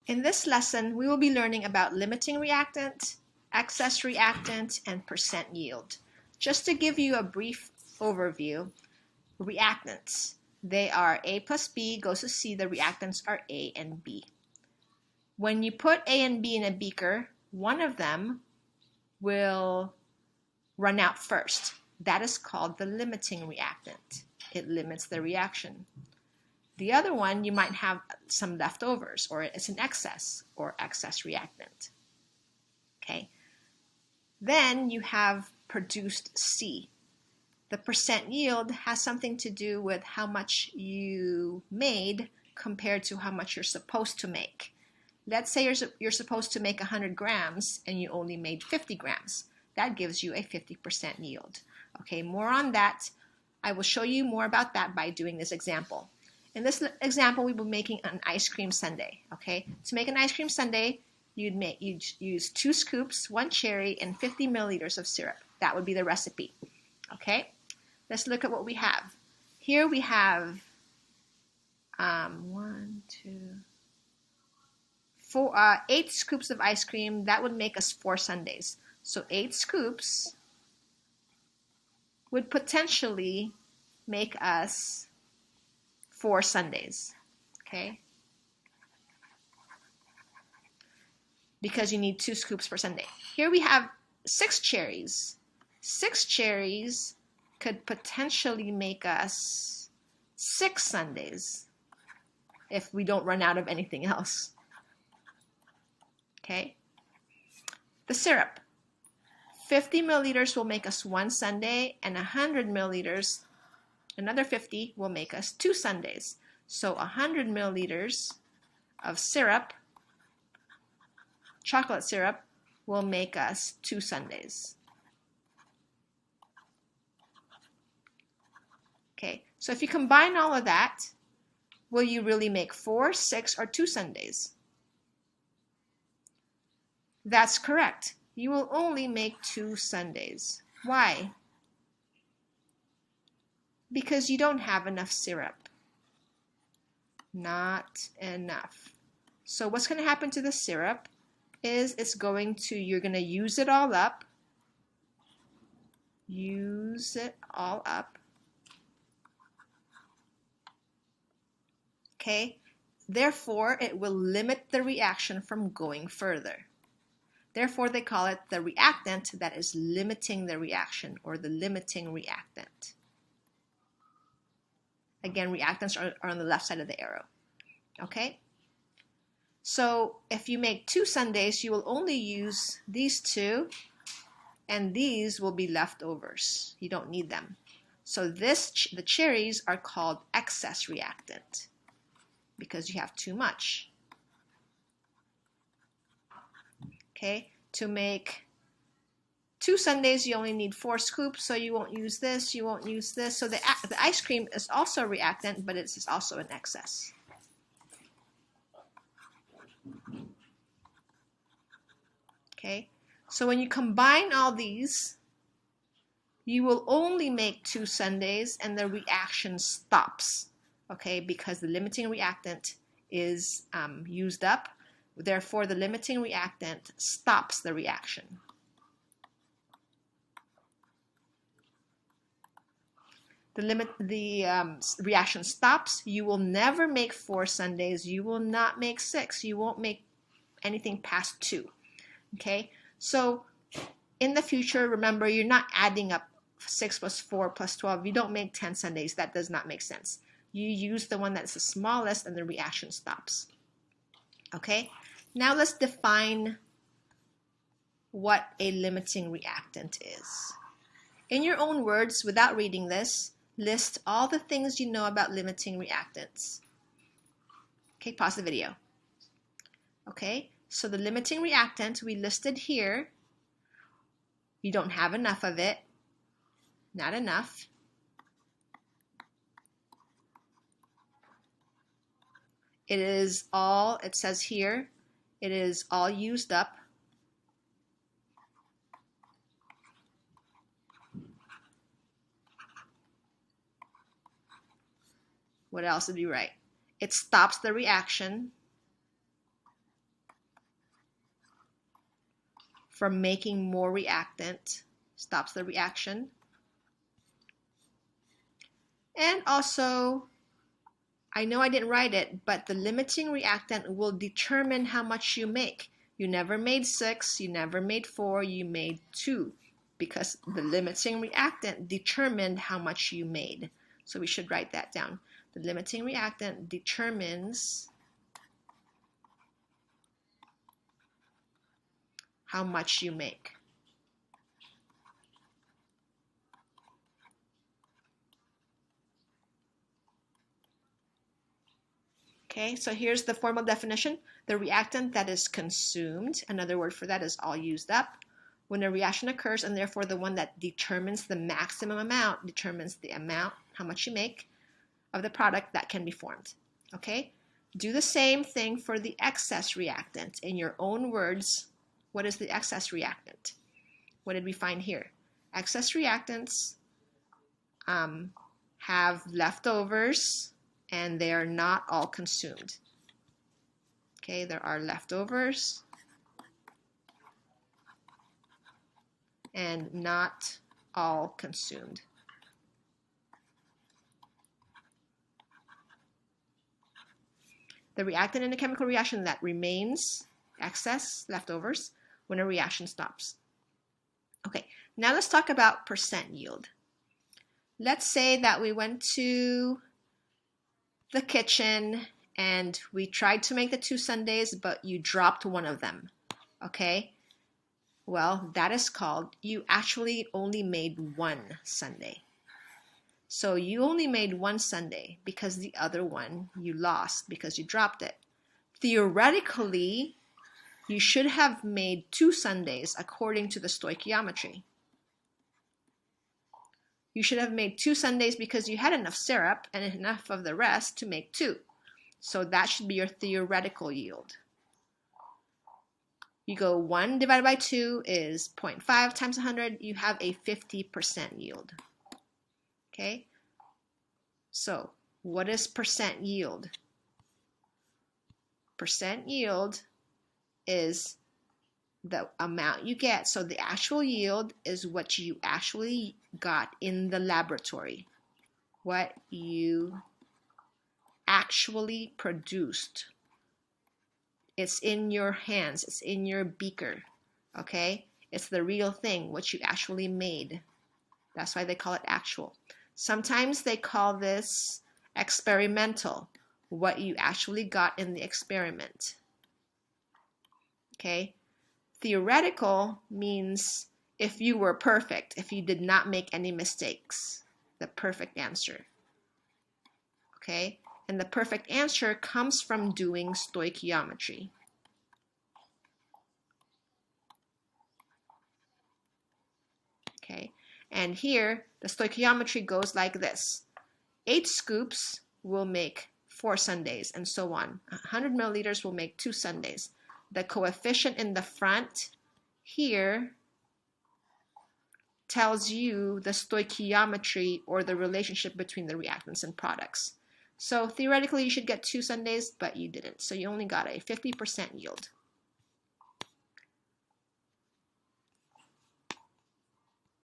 In this lesson, we will be learning about limiting reactant, excess reactant, and percent yield. Just to give you a brief overview, reactants, they are A plus B goes to C. The reactants are A and B. When you put A and B in a beaker, one of them will run out first. That is called the limiting reactant. It limits the reaction. The other one, you might have some leftovers, or it's an excess or excess reactant. Okay. Then you have produced C. The percent yield has something to do with how much you made compared to how much you're supposed to make. Let's say you're supposed to make 100 grams and you only made 50 grams. That gives you a 50% yield. Okay, more on that. I will show you more about that by doing this example. In this example, we will be making an ice cream sundae. Okay, to make an ice cream sundae, you'd use 2 scoops, 1 cherry, and 50 milliliters of syrup. That would be the recipe. Okay, let's look at what we have. Here we have 8 scoops of ice cream. That would make us 4 sundaes. So 8 scoops would potentially make us 4 sundaes, okay? Because you need 2 scoops per sundae. Here we have 6 cherries. 6 cherries could potentially make us 6 sundaes if we don't run out of anything else. Okay? The syrup. 50 milliliters will make us 1 sundae, and 100 milliliters, another 50, will make us 2 sundaes. So 100 milliliters of syrup, chocolate syrup, will make us 2 sundaes. Okay, so if you combine all of that, will you really make 4, 6, or 2 sundaes? That's correct. You will only make 2 sundaes. Why? Because you don't have enough syrup. Not enough. So what's going to happen to the syrup is you're going to use it all up. Use it all up. Okay? Therefore, it will limit the reaction from going further. Therefore, they call it the reactant that is limiting the reaction, or the limiting reactant. Again, reactants are on the left side of the arrow. Okay? So if you make 2 sundaes, you will only use these 2, and these will be leftovers. You don't need them. So the cherries are called excess reactant because you have too much. Okay, to make 2 sundaes, you only need 4 scoops, so you won't use this, you won't use this. So the ice cream is also a reactant, but it's also an excess. Okay, so when you combine all these, you will only make 2 sundaes, and the reaction stops. Okay, because the limiting reactant is used up. Therefore, the limiting reactant stops the reaction. The reaction stops. You will never make 4 sundaes. You will not make 6. You won't make anything past 2. Okay? So, in the future, remember, you're not adding up 6 plus 4 plus 12. You don't make 10 sundaes. That does not make sense. You use the one that's the smallest, and the reaction stops. Okay? Now let's define what a limiting reactant is. In your own words, without reading this, list all the things you know about limiting reactants. Okay, pause the video. Okay, so the limiting reactant we listed here, you don't have enough of it, not enough. It says here, it is all used up. What else did we write? It stops the reaction. from making more reactant, stops the reaction. And also, I know I didn't write it, but the limiting reactant will determine how much you make. You never made 6, you never made 4, you made 2, because the limiting reactant determined how much you made. So we should write that down. The limiting reactant determines how much you make. Okay, so here's the formal definition. The reactant that is consumed, another word for that is all used up, when a reaction occurs, and therefore the one that determines the maximum amount, determines the amount, how much you make, of the product that can be formed. Okay, do the same thing for the excess reactant. In your own words, what is the excess reactant? What did we find here? Excess reactants have leftovers, and they are not all consumed. Okay, there are leftovers and not all consumed. The reactant in a chemical reaction that remains, excess, leftovers, when a reaction stops. Okay, now let's talk about percent yield. Let's say that we went to the kitchen and we tried to make the 2 sundaes, but you dropped one of them. Okay, well, that is called you actually only made 1 sundae. So you only made 1 sundae because the other one you lost because you dropped it. Theoretically, you should have made 2 sundaes according to the stoichiometry. You should have made 2 sundaes because you had enough syrup and enough of the rest to make 2. So that should be your theoretical yield. You go 1 divided by 2 is 0.5 times 100. You have a 50% yield. Okay? So what is percent yield? Percent yield is the amount you get. So the actual yield is what you actually got in the laboratory. What you actually produced. It's in your hands. It's in your beaker. Okay? It's the real thing, what you actually made. That's why they call it actual. Sometimes they call this experimental, what you actually got in the experiment. Okay? Theoretical means if you were perfect, if you did not make any mistakes, the perfect answer. Okay? And the perfect answer comes from doing stoichiometry. Okay? And here, the stoichiometry goes like this. 8 scoops will make 4 sundaes, and so on. 100 milliliters will make 2 sundaes. The coefficient in the front here tells you the stoichiometry or the relationship between the reactants and products. So theoretically you should get 2 sundaes, but you didn't. So you only got a 50% yield.